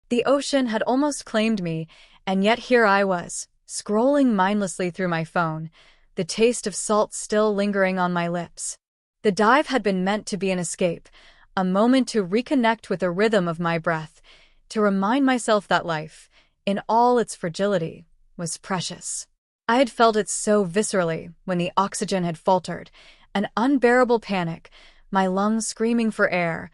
The ocean had almost claimed me, and yet here I was, scrolling mindlessly through my phone, the taste of salt still lingering on my lips. The dive had been meant to be an escape, a moment to reconnect with the rhythm of my breath, to remind myself that life, in all its fragility, was precious. I had felt it so viscerally when the oxygen had faltered, an unbearable panic, my lungs screaming for air,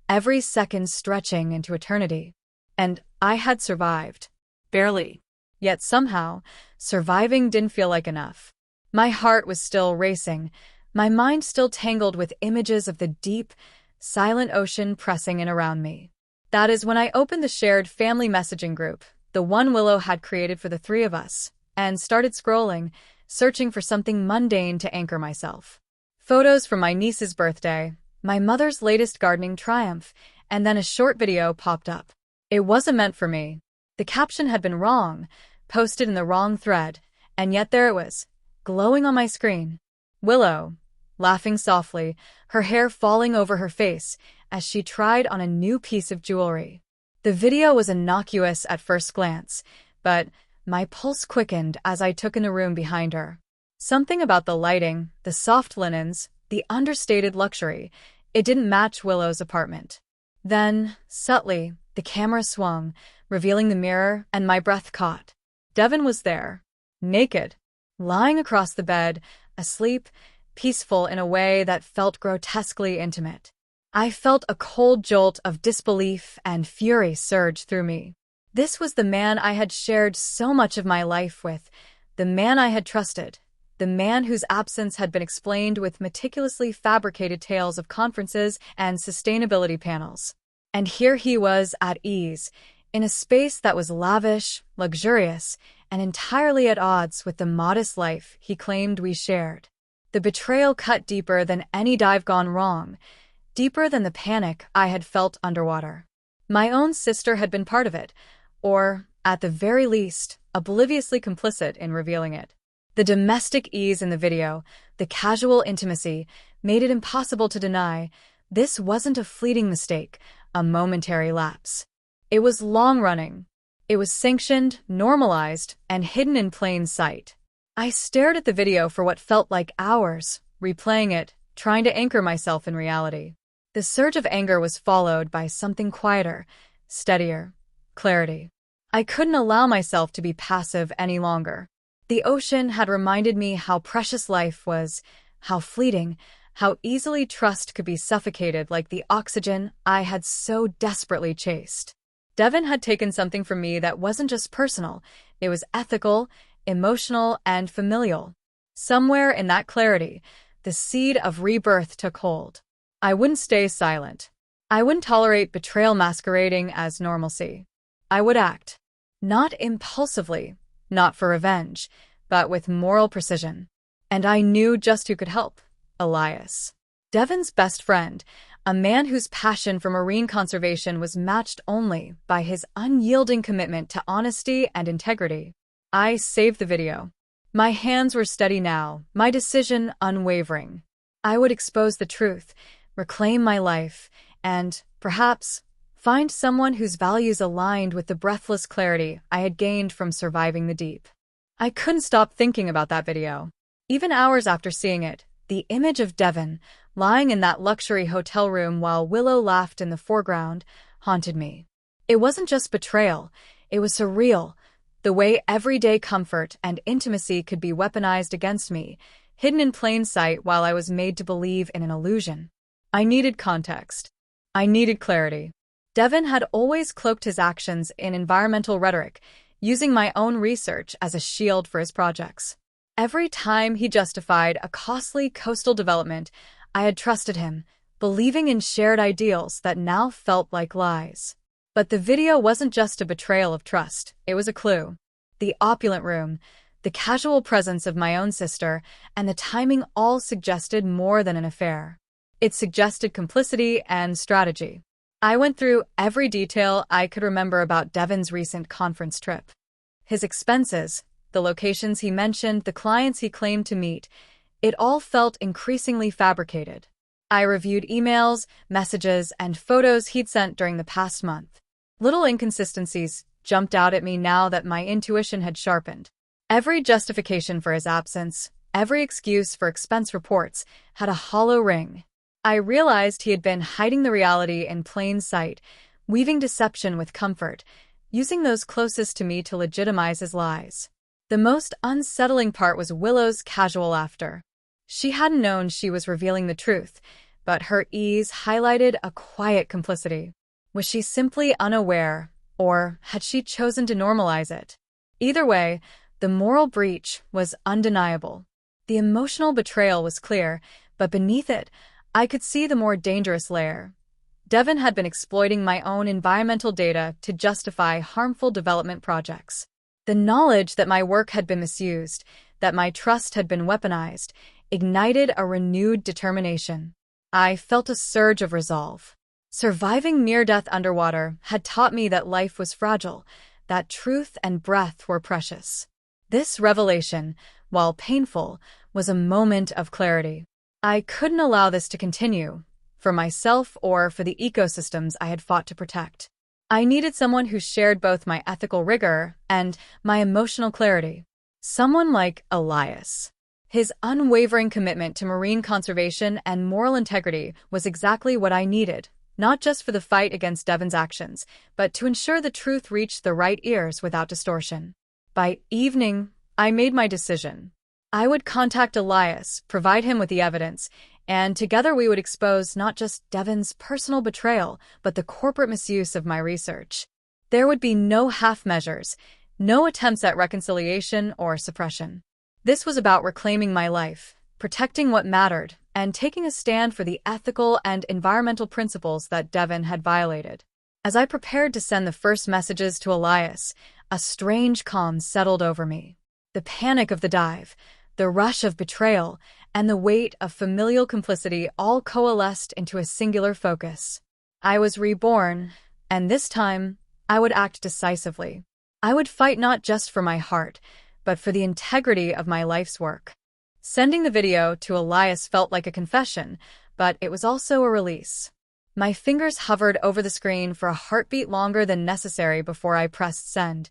every second stretching into eternity. And I had survived. Barely. Yet somehow, surviving didn't feel like enough. My heart was still racing, my mind still tangled with images of the deep, silent ocean pressing in around me. That is when I opened the shared family messaging group, the one Willow had created for the three of us, and started scrolling, searching for something mundane to anchor myself. Photos from my niece's birthday, my mother's latest gardening triumph, and then a short video popped up. It wasn't meant for me. The caption had been wrong, posted in the wrong thread, and yet there it was, glowing on my screen. Willow, laughing softly, her hair falling over her face as she tried on a new piece of jewelry. The video was innocuous at first glance, but my pulse quickened as I took in the room behind her. Something about the lighting, the soft linens, the understated luxury, it didn't match Willow's apartment. Then, subtly, the camera swung, revealing the mirror, and my breath caught. Devon was there, naked, lying across the bed, asleep, peaceful in a way that felt grotesquely intimate. I felt a cold jolt of disbelief and fury surge through me. This was the man I had shared so much of my life with, the man I had trusted, the man whose absence had been explained with meticulously fabricated tales of conferences and sustainability panels. And here he was at ease, in a space that was lavish, luxurious, and entirely at odds with the modest life he claimed we shared. The betrayal cut deeper than any dive gone wrong, deeper than the panic I had felt underwater. My own sister had been part of it, or, at the very least, obliviously complicit in revealing it. The domestic ease in the video, the casual intimacy, made it impossible to deny this wasn't a fleeting mistake, a momentary lapse. It was long-running. It was sanctioned, normalized, and hidden in plain sight. I stared at the video for what felt like hours, replaying it, trying to anchor myself in reality. The surge of anger was followed by something quieter, steadier, clarity. I couldn't allow myself to be passive any longer. The ocean had reminded me how precious life was, how fleeting, how easily trust could be suffocated like the oxygen I had so desperately chased. Devon had taken something from me that wasn't just personal, it was ethical, emotional, and familial. Somewhere in that clarity, the seed of rebirth took hold. I wouldn't stay silent. I wouldn't tolerate betrayal masquerading as normalcy. I would act. Not impulsively, not for revenge, but with moral precision. And I knew just who could help. Elias. Devon's best friend, a man whose passion for marine conservation was matched only by his unyielding commitment to honesty and integrity. I saved the video. My hands were steady now, my decision unwavering. I would expose the truth, reclaim my life, and, perhaps, find someone whose values aligned with the breathless clarity I had gained from surviving the deep. I couldn't stop thinking about that video. Even hours after seeing it, the image of Devon, lying in that luxury hotel room while Willow laughed in the foreground, haunted me. It wasn't just betrayal, it was surreal, the way everyday comfort and intimacy could be weaponized against me, hidden in plain sight while I was made to believe in an illusion. I needed context. I needed clarity. Devon had always cloaked his actions in environmental rhetoric, using my own research as a shield for his projects. Every time he justified a costly coastal development, I had trusted him, believing in shared ideals that now felt like lies. But the video wasn't just a betrayal of trust, it was a clue. The opulent room, the casual presence of my own sister, and the timing all suggested more than an affair. It suggested complicity and strategy. I went through every detail I could remember about Devon's recent conference trip. His expenses, the locations he mentioned, the clients he claimed to meet, it all felt increasingly fabricated. I reviewed emails, messages, and photos he'd sent during the past month. Little inconsistencies jumped out at me now that my intuition had sharpened. Every justification for his absence, every excuse for expense reports, had a hollow ring. I realized he had been hiding the reality in plain sight, weaving deception with comfort, using those closest to me to legitimize his lies. The most unsettling part was Willow's casual laughter. She hadn't known she was revealing the truth, but her ease highlighted a quiet complicity. Was she simply unaware, or had she chosen to normalize it? Either way, the moral breach was undeniable. The emotional betrayal was clear, but beneath it, I could see the more dangerous layer. Devon had been exploiting my own environmental data to justify harmful development projects. The knowledge that my work had been misused, that my trust had been weaponized, ignited a renewed determination. I felt a surge of resolve. Surviving near-death underwater had taught me that life was fragile, that truth and breath were precious. This revelation, while painful, was a moment of clarity. I couldn't allow this to continue, for myself or for the ecosystems I had fought to protect. I needed someone who shared both my ethical rigor and my emotional clarity. Someone like Elias. His unwavering commitment to marine conservation and moral integrity was exactly what I needed, not just for the fight against Devon's actions, but to ensure the truth reached the right ears without distortion. By evening, I made my decision. I would contact Elias, provide him with the evidence, and together we would expose not just Devon's personal betrayal, but the corporate misuse of my research. There would be no half measures, no attempts at reconciliation or suppression. This was about reclaiming my life, protecting what mattered, and taking a stand for the ethical and environmental principles that Devon had violated. As I prepared to send the first messages to Elias, a strange calm settled over me. The panic of the dive, the rush of betrayal, and the weight of familial complicity all coalesced into a singular focus. I was reborn, and this time, I would act decisively. I would fight not just for my heart, but for the integrity of my life's work. Sending the video to Elias felt like a confession, but it was also a release. My fingers hovered over the screen for a heartbeat longer than necessary before I pressed send,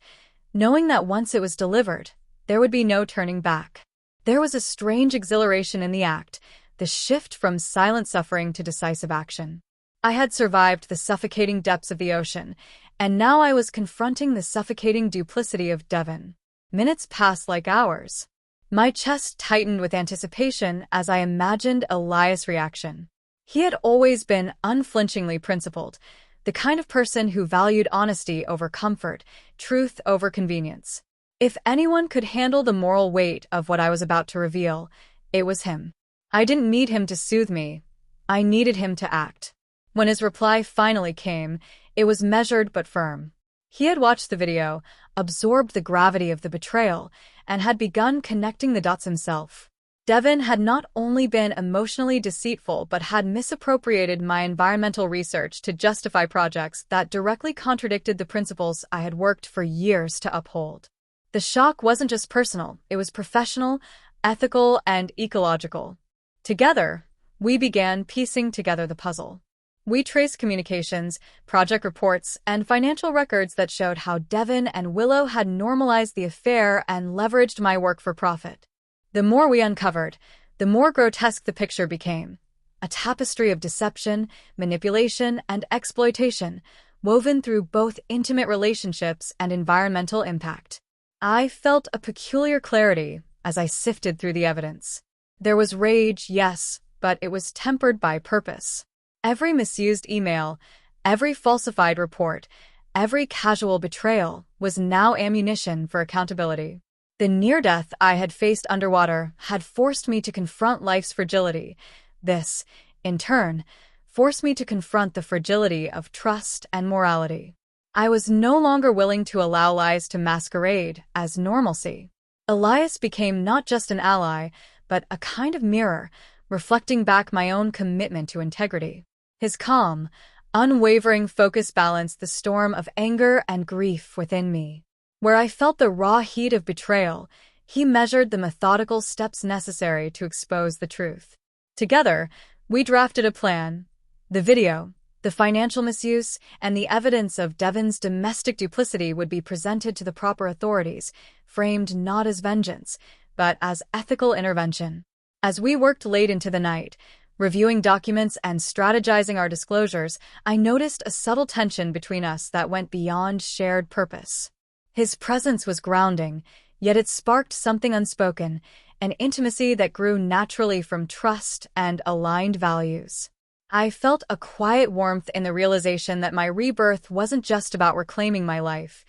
knowing that once it was delivered, there would be no turning back. There was a strange exhilaration in the act, the shift from silent suffering to decisive action. I had survived the suffocating depths of the ocean, and now I was confronting the suffocating duplicity of Devon. Minutes passed like hours. My chest tightened with anticipation as I imagined Elias' reaction. He had always been unflinchingly principled, the kind of person who valued honesty over comfort, truth over convenience. If anyone could handle the moral weight of what I was about to reveal, it was him. I didn't need him to soothe me. I needed him to act. When his reply finally came, it was measured but firm. He had watched the video, absorbed the gravity of the betrayal, and had begun connecting the dots himself. Devon had not only been emotionally deceitful but had misappropriated my environmental research to justify projects that directly contradicted the principles I had worked for years to uphold. The shock wasn't just personal, it was professional, ethical, and ecological. Together, we began piecing together the puzzle. We traced communications, project reports, and financial records that showed how Devon and Willow had normalized the affair and leveraged my work for profit. The more we uncovered, the more grotesque the picture became. A tapestry of deception, manipulation, and exploitation, woven through both intimate relationships and environmental impact. I felt a peculiar clarity as I sifted through the evidence. There was rage, yes, but it was tempered by purpose. Every misused email, every falsified report, every casual betrayal was now ammunition for accountability. The near-death I had faced underwater had forced me to confront life's fragility. This, in turn, forced me to confront the fragility of trust and morality. I was no longer willing to allow lies to masquerade as normalcy. Elias became not just an ally, but a kind of mirror, reflecting back my own commitment to integrity. His calm, unwavering focus balanced the storm of anger and grief within me. Where I felt the raw heat of betrayal, he measured the methodical steps necessary to expose the truth. Together, we drafted a plan: the video, The financial misuse and the evidence of Devon's domestic duplicity would be presented to the proper authorities, framed not as vengeance, but as ethical intervention. As we worked late into the night, reviewing documents and strategizing our disclosures, I noticed a subtle tension between us that went beyond shared purpose. His presence was grounding, yet it sparked something unspoken, an intimacy that grew naturally from trust and aligned values. I felt a quiet warmth in the realization that my rebirth wasn't just about reclaiming my life.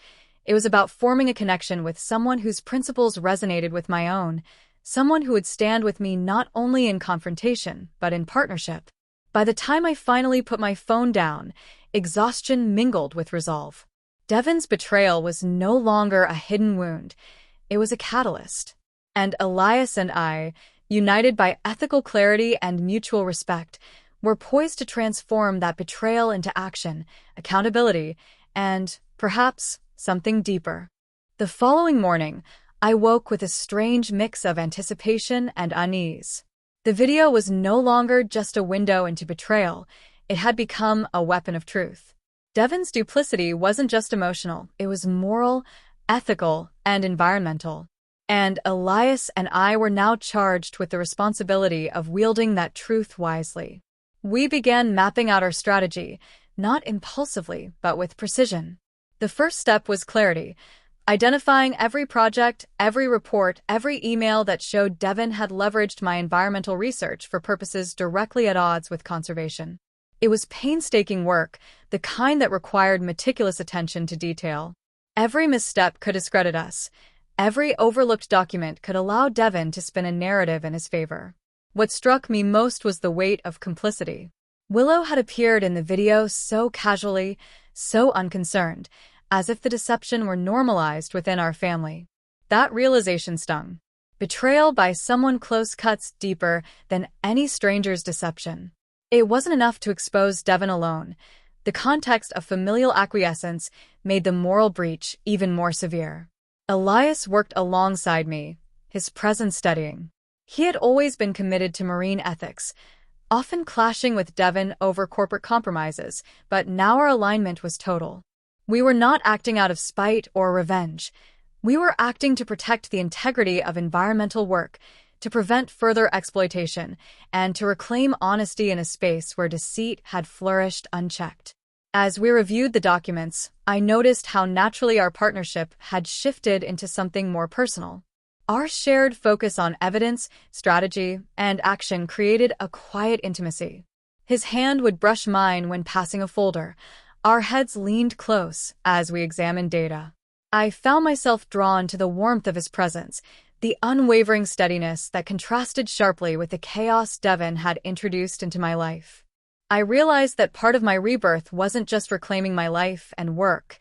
It was about forming a connection with someone whose principles resonated with my own, someone who would stand with me not only in confrontation, but in partnership. By the time I finally put my phone down, exhaustion mingled with resolve. Devon's betrayal was no longer a hidden wound. It was a catalyst. And Elias and I, united by ethical clarity and mutual respect, were poised to transform that betrayal into action, accountability, and, perhaps, something deeper. The following morning, I woke with a strange mix of anticipation and unease. The video was no longer just a window into betrayal. It had become a weapon of truth. Devon's duplicity wasn't just emotional, it was moral, ethical, and environmental. And Elias and I were now charged with the responsibility of wielding that truth wisely. We began mapping out our strategy, not impulsively, but with precision. The first step was clarity, identifying every project, every report, every email that showed Devon had leveraged my environmental research for purposes directly at odds with conservation. It was painstaking work, the kind that required meticulous attention to detail. Every misstep could discredit us. Every overlooked document could allow Devon to spin a narrative in his favor. What struck me most was the weight of complicity. Willow had appeared in the video so casually, so unconcerned, as if the deception were normalized within our family. That realization stung. Betrayal by someone close cuts deeper than any stranger's deception. It wasn't enough to expose Devon alone. The context of familial acquiescence made the moral breach even more severe. Elias worked alongside me, his presence steadying. He had always been committed to marine ethics, often clashing with Devon over corporate compromises, but now our alignment was total. We were not acting out of spite or revenge. We were acting to protect the integrity of environmental work, to prevent further exploitation, and to reclaim honesty in a space where deceit had flourished unchecked. As we reviewed the documents, I noticed how naturally our partnership had shifted into something more personal. Our shared focus on evidence, strategy, and action created a quiet intimacy. His hand would brush mine when passing a folder. Our heads leaned close as we examined data. I found myself drawn to the warmth of his presence, the unwavering steadiness that contrasted sharply with the chaos Devon had introduced into my life. I realized that part of my rebirth wasn't just reclaiming my life and work.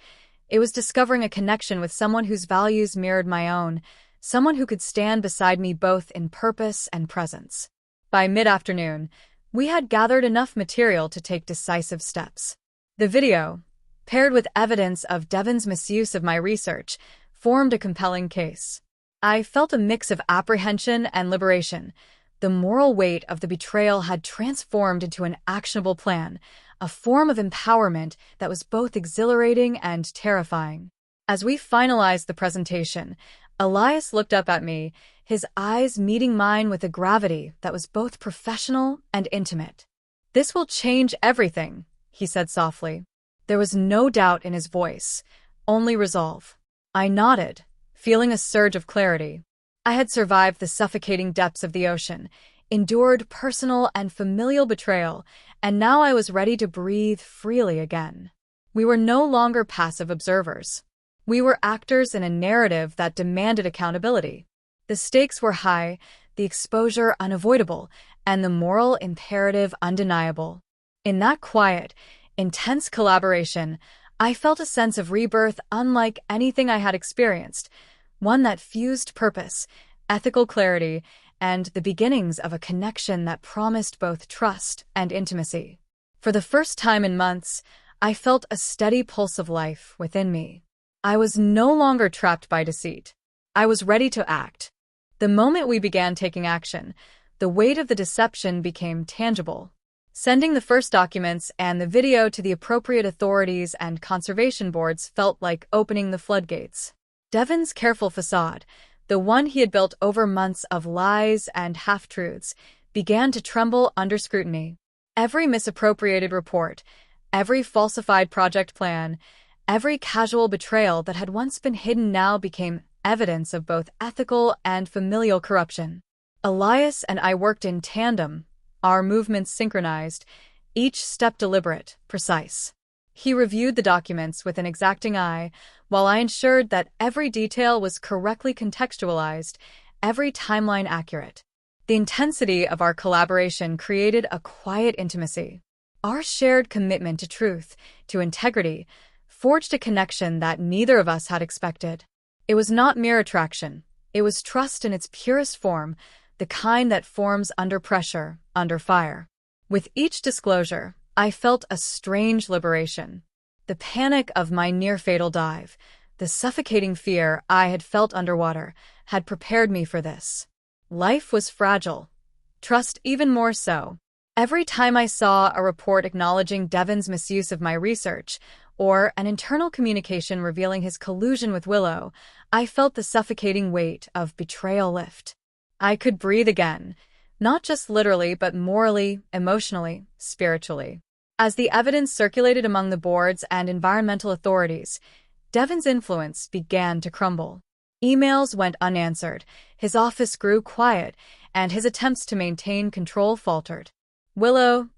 It was discovering a connection with someone whose values mirrored my own, someone who could stand beside me both in purpose and presence. By mid-afternoon, we had gathered enough material to take decisive steps. The video, paired with evidence of Devon's misuse of my research, formed a compelling case. I felt a mix of apprehension and liberation. The moral weight of the betrayal had transformed into an actionable plan, a form of empowerment that was both exhilarating and terrifying. As we finalized the presentation, Elias looked up at me, his eyes meeting mine with a gravity that was both professional and intimate. "This will change everything," he said softly. There was no doubt in his voice, only resolve. I nodded, feeling a surge of clarity. I had survived the suffocating depths of the ocean, endured personal and familial betrayal, and now I was ready to breathe freely again. We were no longer passive observers. We were actors in a narrative that demanded accountability. The stakes were high, the exposure unavoidable, and the moral imperative undeniable. In that quiet, intense collaboration, I felt a sense of rebirth unlike anything I had experienced, one that fused purpose, ethical clarity, and the beginnings of a connection that promised both trust and intimacy. For the first time in months, I felt a steady pulse of life within me. I was no longer trapped by deceit. I was ready to act. The moment we began taking action, the weight of the deception became tangible. Sending the first documents and the video to the appropriate authorities and conservation boards felt like opening the floodgates. Devon's careful facade, the one he had built over months of lies and half-truths, began to tremble under scrutiny. Every misappropriated report, every falsified project plan, every casual betrayal that had once been hidden now became evidence of both ethical and familial corruption. Elias and I worked in tandem, our movements synchronized, each step deliberate, precise. He reviewed the documents with an exacting eye, while I ensured that every detail was correctly contextualized, every timeline accurate. The intensity of our collaboration created a quiet intimacy. Our shared commitment to truth, to integrity, forged a connection that neither of us had expected. It was not mere attraction. It was trust in its purest form, the kind that forms under pressure, under fire. With each disclosure, I felt a strange liberation. The panic of my near-fatal dive, the suffocating fear I had felt underwater, had prepared me for this. Life was fragile. Trust even more so. Every time I saw a report acknowledging Devon's misuse of my research, or an internal communication revealing his collusion with Willow, I felt the suffocating weight of betrayal lift. I could breathe again, not just literally but morally, emotionally, spiritually. As the evidence circulated among the boards and environmental authorities, Devon's influence began to crumble. Emails went unanswered, his office grew quiet, and his attempts to maintain control faltered. Willow,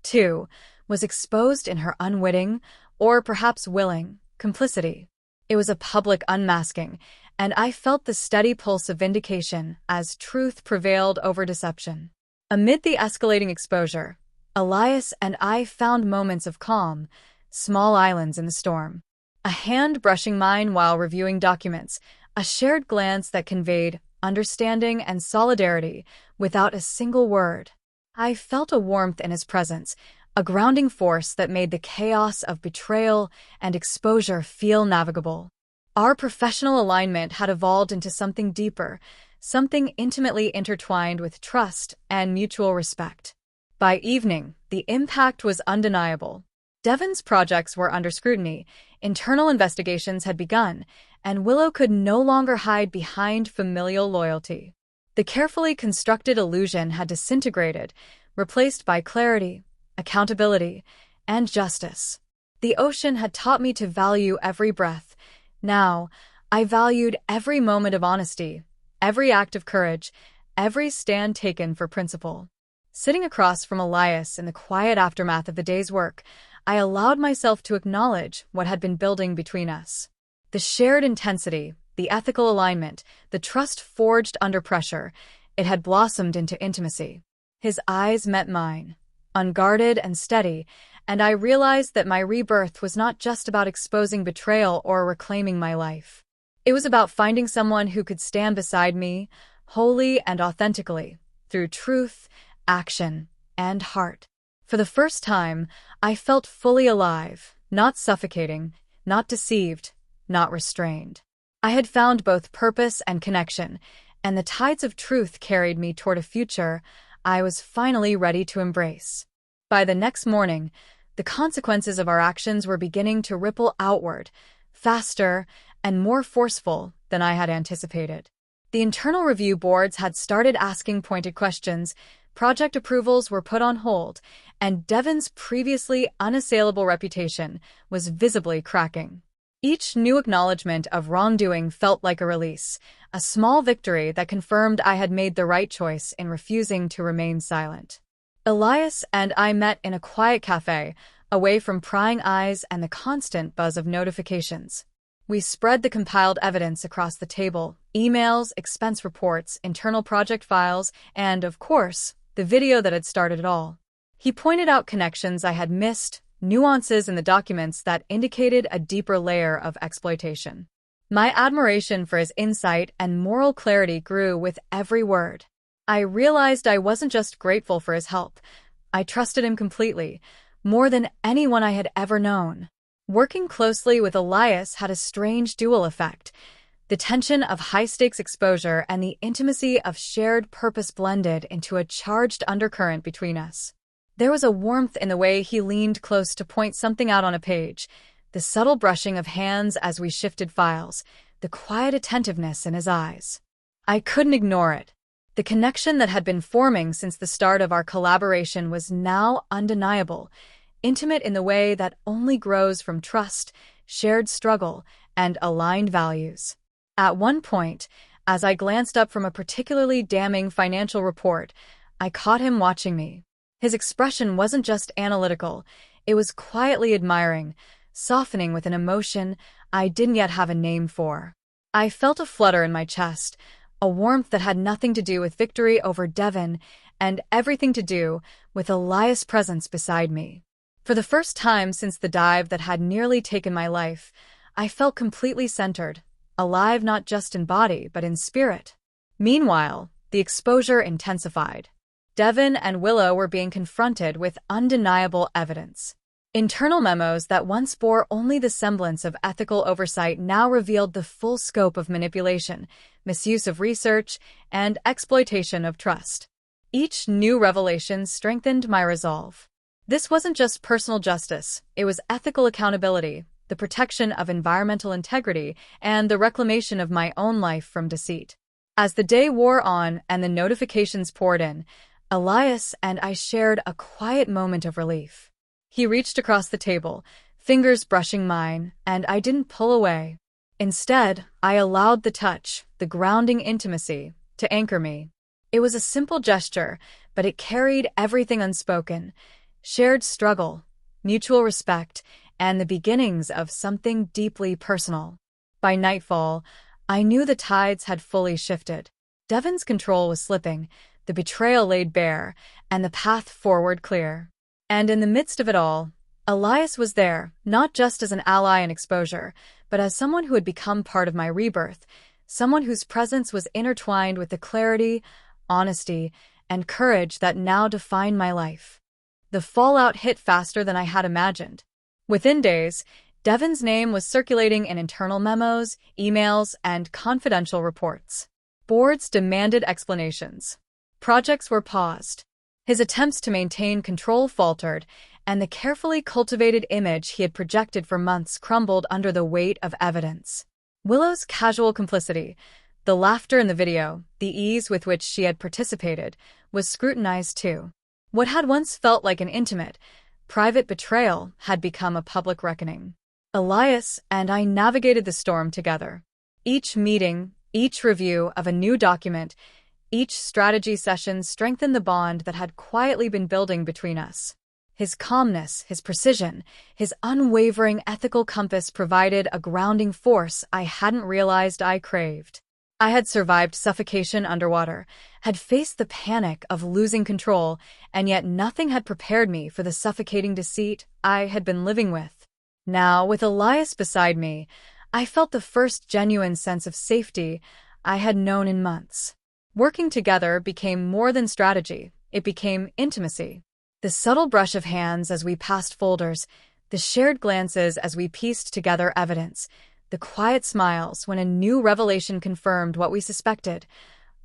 too, was exposed in her unwitting, or perhaps willing, complicity. It was a public unmasking, and I felt the steady pulse of vindication as truth prevailed over deception. Amid the escalating exposure, Elias and I found moments of calm, small islands in the storm. A hand brushing mine while reviewing documents, a shared glance that conveyed understanding and solidarity without a single word. I felt a warmth in his presence, a grounding force that made the chaos of betrayal and exposure feel navigable. Our professional alignment had evolved into something deeper, something intimately intertwined with trust and mutual respect. By evening, the impact was undeniable. Devon's projects were under scrutiny, internal investigations had begun, and Willow could no longer hide behind familial loyalty. The carefully constructed illusion had disintegrated, replaced by clarity, accountability, and justice. The ocean had taught me to value every breath. Now, I valued every moment of honesty, every act of courage, every stand taken for principle. Sitting across from Elias in the quiet aftermath of the day's work, I allowed myself to acknowledge what had been building between us. The shared intensity, the ethical alignment, the trust forged under pressure, it had blossomed into intimacy. His eyes met mine, unguarded and steady, and I realized that my rebirth was not just about exposing betrayal or reclaiming my life. It was about finding someone who could stand beside me, wholly and authentically, through truth, action, and heart. For the first time, I felt fully alive, not suffocating, not deceived, not restrained. I had found both purpose and connection, and the tides of truth carried me toward a future I was finally ready to embrace. By the next morning, the consequences of our actions were beginning to ripple outward, faster and more forceful than I had anticipated. The internal review boards had started asking pointed questions, project approvals were put on hold, and Devon's previously unassailable reputation was visibly cracking. Each new acknowledgement of wrongdoing felt like a release, a small victory that confirmed I had made the right choice in refusing to remain silent. Elias and I met in a quiet cafe, away from prying eyes and the constant buzz of notifications. We spread the compiled evidence across the table, emails, expense reports, internal project files, and, of course, the video that had started it all. He pointed out connections I had missed, nuances in the documents that indicated a deeper layer of exploitation. My admiration for his insight and moral clarity grew with every word. I realized I wasn't just grateful for his help. I trusted him completely, more than anyone I had ever known. Working closely with Elias had a strange dual effect. The tension of high-stakes exposure and the intimacy of shared purpose blended into a charged undercurrent between us. There was a warmth in the way he leaned close to point something out on a page, the subtle brushing of hands as we shifted files, the quiet attentiveness in his eyes. I couldn't ignore it. The connection that had been forming since the start of our collaboration was now undeniable, intimate in the way that only grows from trust, shared struggle, and aligned values. At one point, as I glanced up from a particularly damning financial report, I caught him watching me. His expression wasn't just analytical, it was quietly admiring, softening with an emotion I didn't yet have a name for. I felt a flutter in my chest, a warmth that had nothing to do with victory over Devon and everything to do with Elias' presence beside me. For the first time since the dive that had nearly taken my life, I felt completely centered, alive not just in body but in spirit. Meanwhile, the exposure intensified. Devon and Willow were being confronted with undeniable evidence. Internal memos that once bore only the semblance of ethical oversight now revealed the full scope of manipulation, misuse of research, and exploitation of trust. Each new revelation strengthened my resolve. This wasn't just personal justice, it was ethical accountability, the protection of environmental integrity, and the reclamation of my own life from deceit. As the day wore on and the notifications poured in, Elias and I shared a quiet moment of relief. He reached across the table, fingers brushing mine, and I didn't pull away. Instead, I allowed the touch, the grounding intimacy, to anchor me. It was a simple gesture, but it carried everything unspoken: shared struggle, mutual respect, and the beginnings of something deeply personal. By nightfall, I knew the tides had fully shifted. Devon's control was slipping, the betrayal laid bare, and the path forward clear. And in the midst of it all, Elias was there, not just as an ally in exposure, but as someone who had become part of my rebirth, someone whose presence was intertwined with the clarity, honesty, and courage that now define my life. The fallout hit faster than I had imagined. Within days, Devon's name was circulating in internal memos, emails, and confidential reports. Boards demanded explanations. Projects were paused. His attempts to maintain control faltered, and the carefully cultivated image he had projected for months crumbled under the weight of evidence. Willow's casual complicity, the laughter in the video, the ease with which she had participated, was scrutinized too. What had once felt like an intimate, private betrayal had become a public reckoning. Elias and I navigated the storm together. Each meeting, each review of a new document, each strategy session strengthened the bond that had quietly been building between us. His calmness, his precision, his unwavering ethical compass provided a grounding force I hadn't realized I craved. I had survived suffocation underwater, had faced the panic of losing control, and yet nothing had prepared me for the suffocating deceit I had been living with. Now, with Elias beside me, I felt the first genuine sense of safety I had known in months. Working together became more than strategy, it became intimacy. The subtle brush of hands as we passed folders, the shared glances as we pieced together evidence, the quiet smiles when a new revelation confirmed what we suspected,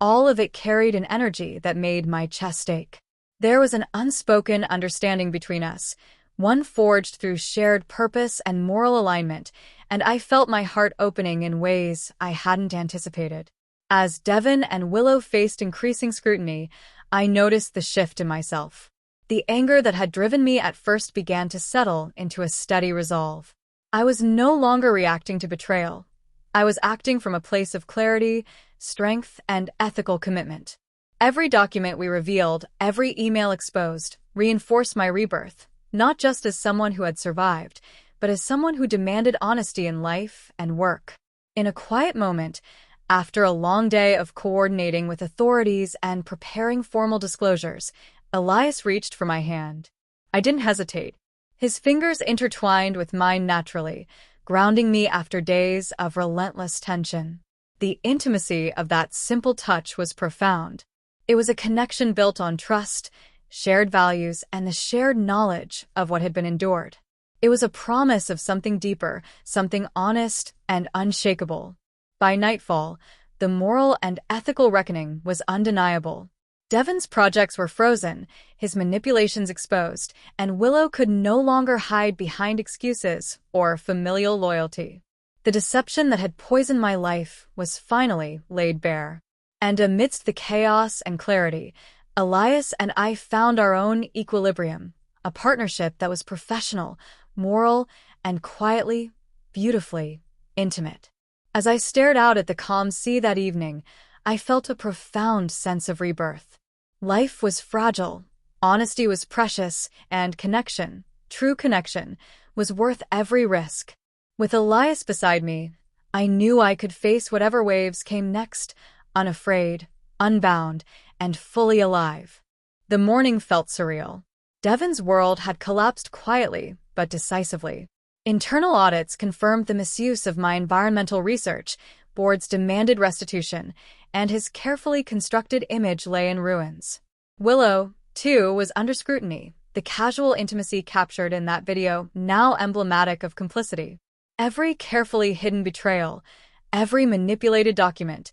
all of it carried an energy that made my chest ache. There was an unspoken understanding between us, one forged through shared purpose and moral alignment, and I felt my heart opening in ways I hadn't anticipated. As Devon and Willow faced increasing scrutiny, I noticed the shift in myself. The anger that had driven me at first began to settle into a steady resolve. I was no longer reacting to betrayal. I was acting from a place of clarity, strength, and ethical commitment. Every document we revealed, every email exposed, reinforced my rebirth, not just as someone who had survived, but as someone who demanded honesty in life and work. In a quiet moment, after a long day of coordinating with authorities and preparing formal disclosures, Elias reached for my hand. I didn't hesitate. His fingers intertwined with mine naturally, grounding me after days of relentless tension. The intimacy of that simple touch was profound. It was a connection built on trust, shared values, and the shared knowledge of what had been endured. It was a promise of something deeper, something honest and unshakable. By nightfall, the moral and ethical reckoning was undeniable. Devon's projects were frozen, his manipulations exposed, and Willow could no longer hide behind excuses or familial loyalty. The deception that had poisoned my life was finally laid bare. And amidst the chaos and clarity, Elias and I found our own equilibrium, a partnership that was professional, moral, and quietly, beautifully intimate. As I stared out at the calm sea that evening, I felt a profound sense of rebirth. Life was fragile, honesty was precious, and connection, true connection, was worth every risk. With Elias beside me, I knew I could face whatever waves came next, unafraid, unbound, and fully alive. The morning felt surreal. Devon's world had collapsed quietly, but decisively. Internal audits confirmed the misuse of my environmental research, boards demanded restitution, and his carefully constructed image lay in ruins. Willow, too, was under scrutiny, the casual intimacy captured in that video now emblematic of complicity. Every carefully hidden betrayal, every manipulated document,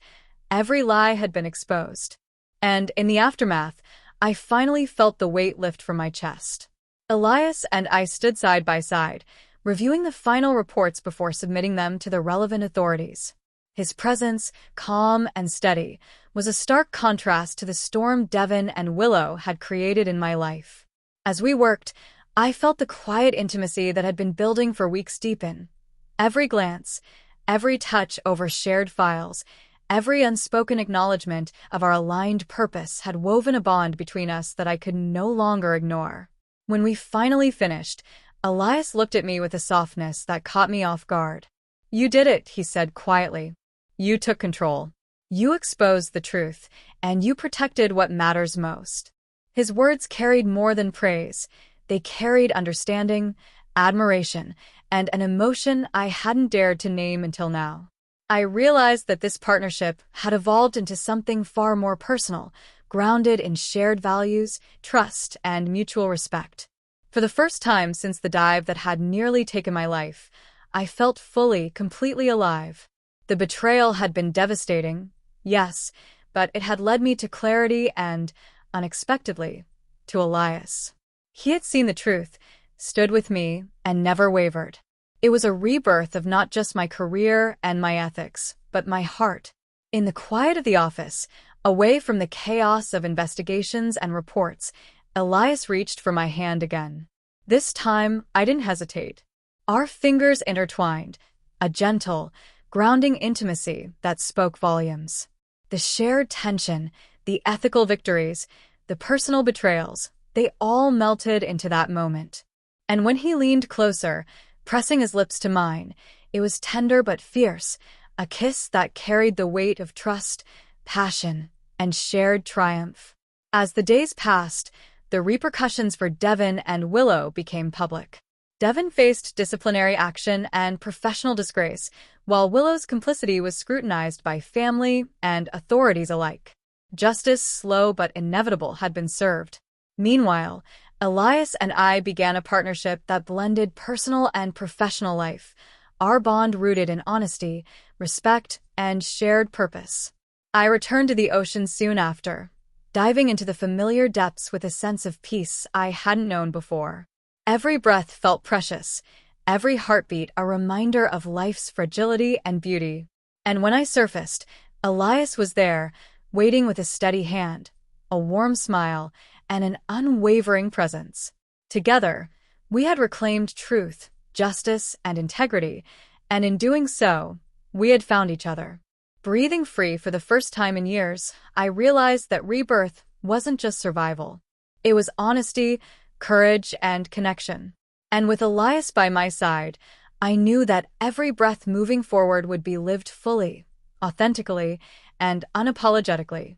every lie had been exposed. And in the aftermath, I finally felt the weight lift from my chest. Elias and I stood side by side, reviewing the final reports before submitting them to the relevant authorities. His presence, calm and steady, was a stark contrast to the storm Devon and Willow had created in my life. As we worked, I felt the quiet intimacy that had been building for weeks deepen. Every glance, every touch over shared files, every unspoken acknowledgement of our aligned purpose had woven a bond between us that I could no longer ignore. When we finally finished, Elias looked at me with a softness that caught me off guard. "You did it," he said quietly. "You took control. You exposed the truth, and you protected what matters most." His words carried more than praise. They carried understanding, admiration, and an emotion I hadn't dared to name until now. I realized that this partnership had evolved into something far more personal, grounded in shared values, trust, and mutual respect. For the first time since the dive that had nearly taken my life, I felt fully, completely alive. The betrayal had been devastating, yes, but it had led me to clarity and, unexpectedly, to Elias. He had seen the truth, stood with me, and never wavered. It was a rebirth of not just my career and my ethics, but my heart. In the quiet of the office, away from the chaos of investigations and reports, Elias reached for my hand again. This time, I didn't hesitate. Our fingers intertwined, a gentle, grounding intimacy that spoke volumes. The shared tension, the ethical victories, the personal betrayals, they all melted into that moment. And when he leaned closer, pressing his lips to mine, it was tender but fierce, a kiss that carried the weight of trust, passion, and shared triumph. As the days passed, the repercussions for Devon and Willow became public. Devon faced disciplinary action and professional disgrace, while Willow's complicity was scrutinized by family and authorities alike. Justice, slow but inevitable, had been served. Meanwhile, Elias and I began a partnership that blended personal and professional life, our bond rooted in honesty, respect, and shared purpose. I returned to the ocean soon after, diving into the familiar depths with a sense of peace I hadn't known before. Every breath felt precious, every heartbeat a reminder of life's fragility and beauty. And when I surfaced, Elias was there, waiting with a steady hand, a warm smile, and an unwavering presence. Together, we had reclaimed truth, justice, and integrity, and in doing so, we had found each other. Breathing free for the first time in years, I realized that rebirth wasn't just survival. It was honesty, courage, and connection. And with Elias by my side, I knew that every breath moving forward would be lived fully, authentically, and unapologetically.